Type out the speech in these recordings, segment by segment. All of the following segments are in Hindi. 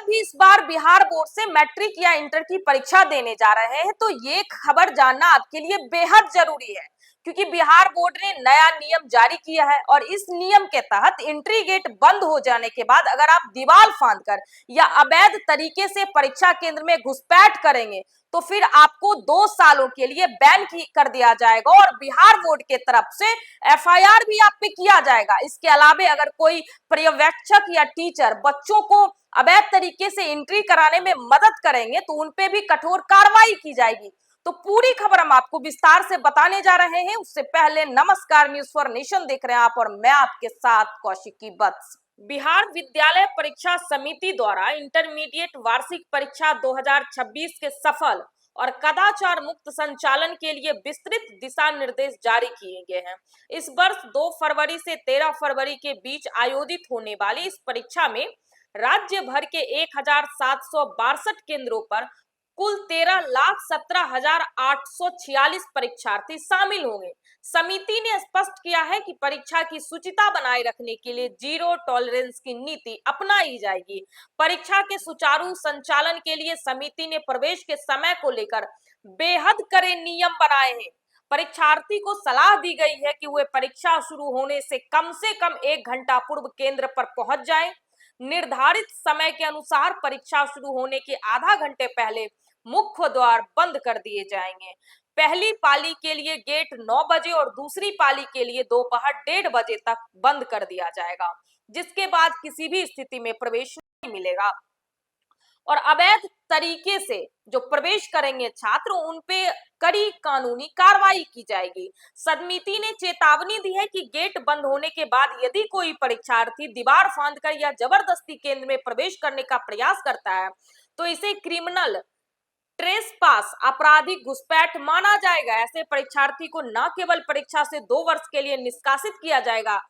भी इस बार बिहार बोर्ड से मैट्रिक या इंटर की परीक्षा देने जा रहे हैं तो ये खबर जानना आपके लिए बेहद जरूरी है, क्योंकि बिहार बोर्ड ने नया नियम जारी किया है और इस नियम के तहत एंट्री गेट बंद हो जाने के बाद अगर आप दीवार फांदकर या अवैध तरीके से परीक्षा केंद्र में घुसपैठ करेंगे तो फिर आपको 2 सालों के लिए बैन कर दिया जाएगा और बिहार बोर्ड के तरफ से एफआईआर भी आप पे किया जाएगा। इसके अलावा अगर कोई पर्यवेक्षक या टीचर बच्चों को अवैध तरीके से एंट्री कराने में मदद करेंगे तो उनपे भी कठोर कार्रवाई की जाएगी। तो पूरी खबर हम आपको विस्तार से बताने जा रहे हैं। उससे पहले नमस्कार, न्यूज़ फॉर नेशन देख रहे हैं आप और मैं आपके साथ कौशिकी वत्स। बिहार विद्यालय परीक्षा समिति द्वारा इंटरमीडिएट वार्षिक परीक्षा 2026 के सफल और कदाचार मुक्त संचालन के लिए विस्तृत दिशा निर्देश जारी किए गए हैं। इस वर्ष 2 फरवरी से 13 फरवरी के बीच आयोजित होने वाली इस परीक्षा में राज्य भर के 1762 केंद्रों पर कुल 13,17,846 परीक्षार्थी शामिल होंगे। समिति ने स्पष्ट किया है कि परीक्षा की शुचिता बनाए रखने के लिए जीरो टॉलरेंस की नीति अपनाई जाएगी। परीक्षा के सुचारू संचालन के लिए समिति ने प्रवेश के समय को लेकर बेहद कड़े नियम बनाए हैं। परीक्षार्थी को सलाह दी गई है कि वे परीक्षा शुरू होने से कम 1 घंटा पूर्व केंद्र पर पहुंच जाएं। निर्धारित समय के अनुसार परीक्षा शुरू होने के आधा घंटे पहले मुख्य द्वार बंद कर दिए जाएंगे। पहली पाली के लिए गेट 9 बजे और दूसरी पाली के लिए दोपहर 1:30 बजे तक बंद कर दिया जाएगा, जिसके बाद किसी भी स्थिति में प्रवेश नहीं मिलेगा और अवैध तरीके से जो प्रवेश करेंगे छात्र उन पे कड़ी कानूनी कार्रवाई की जाएगी। समिति ने चेतावनी दी है कि गेट बंद होने के बाद यदि कोई परीक्षार्थी दीवार फांदकर या जबरदस्ती केंद्र में प्रवेश करने का प्रयास करता है तो इसे क्रिमिनल ट्रेसपास आपराधिक घुसपैठ माना जाएगा। ऐसे परीक्षार्थी को न केवल परीक्षा से 2 वर्ष के लिए निष्कासित किया जाएगा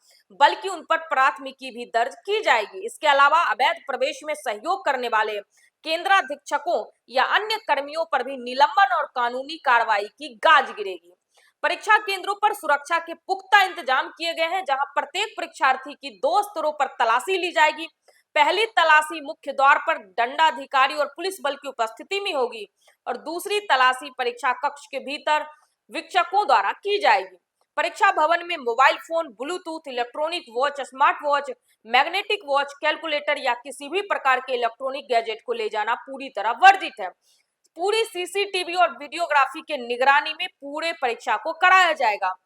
बल्कि उन पर प्राथमिकी भी दर्ज की जाएगी। इसके अलावा अवैध प्रवेश में सहयोग करने वाले केंद्राधीक्षकों या अन्य कर्मियों पर भी निलंबन और कानूनी कार्रवाई की गाज गिरेगी। परीक्षा केंद्रों पर सुरक्षा के पुख्ता इंतजाम किए गए हैं, जहां प्रत्येक परीक्षार्थी की 2 स्तरों पर तलाशी ली जाएगी। पहली तलाशी मुख्य द्वार पर दंडाधिकारी और पुलिस बल की उपस्थिति में होगी और दूसरी तलाशी परीक्षा कक्ष के भीतर वीक्षकों द्वारा की जाएगी। परीक्षा भवन में mobile phone, Bluetooth, electronic watch, smart watch, magnetic watch, calculator या किसी भी प्रकार के इलेक्ट्रॉनिक गैजेट को ले जाना पूरी तरह वर्जित है। पूरी सीसीटीवी और वीडियोग्राफी के निगरानी में पूरे परीक्षा को कराया जाएगा।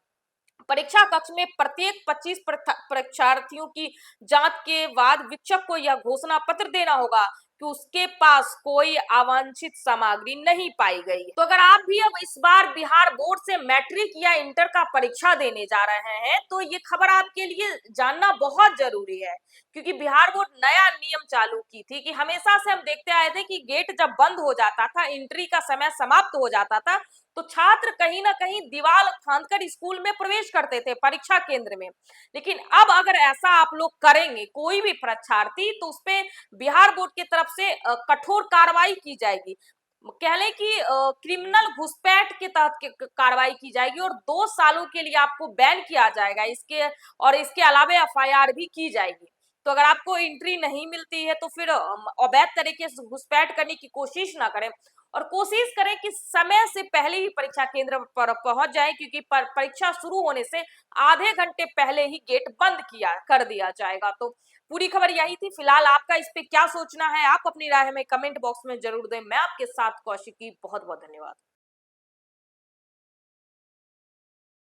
परीक्षा कक्ष में प्रत्येक 25 परीक्षार्थियों की जांच के बाद शिक्षक को यह घोषणा पत्र देना होगा कि उसके पास कोई अवांछित सामग्री नहीं पाई गई। तो अगर आप भी अब इस बार बिहार बोर्ड से मैट्रिक या इंटर का परीक्षा देने जा रहे हैं तो ये खबर आपके लिए जानना बहुत जरूरी है, क्योंकि बिहार बोर्ड नया नियम चालू की थी कि हमेशा से हम देखते आए थे कि गेट जब बंद हो जाता था, एंट्री का समय समाप्त हो जाता था तो छात्र कहीं ना कहीं दीवार फांदकर स्कूल में प्रवेश करते थे परीक्षा केंद्र में। लेकिन अब अगर ऐसा आप लोग करेंगे कोई भी परीक्षार्थी तो उस पे बिहार बोर्ड की तरफ से कठोर कार्रवाई की जाएगी। कह लें कि क्रिमिनल घुसपैठ के तहत कार्रवाई की जाएगी और 2 सालों के लिए आपको बैन किया जाएगा। इसके अलावा एफआईआर भी की जाएगी। तो अगर आपको एंट्री नहीं मिलती है तो फिर अवैध तरीके से घुसपैठ करने की कोशिश ना करें और कोशिश करें कि समय से पहले ही परीक्षा केंद्र पर पहुंच जाएं, क्योंकि परीक्षा शुरू होने से आधे घंटे पहले ही गेट बंद कर दिया जाएगा। तो पूरी खबर यही थी। फिलहाल आपका इस पे क्या सोचना है, आप अपनी राय हमें कमेंट बॉक्स में जरूर दें। मैं आपके साथ कौशिकी, बहुत बहुत धन्यवाद।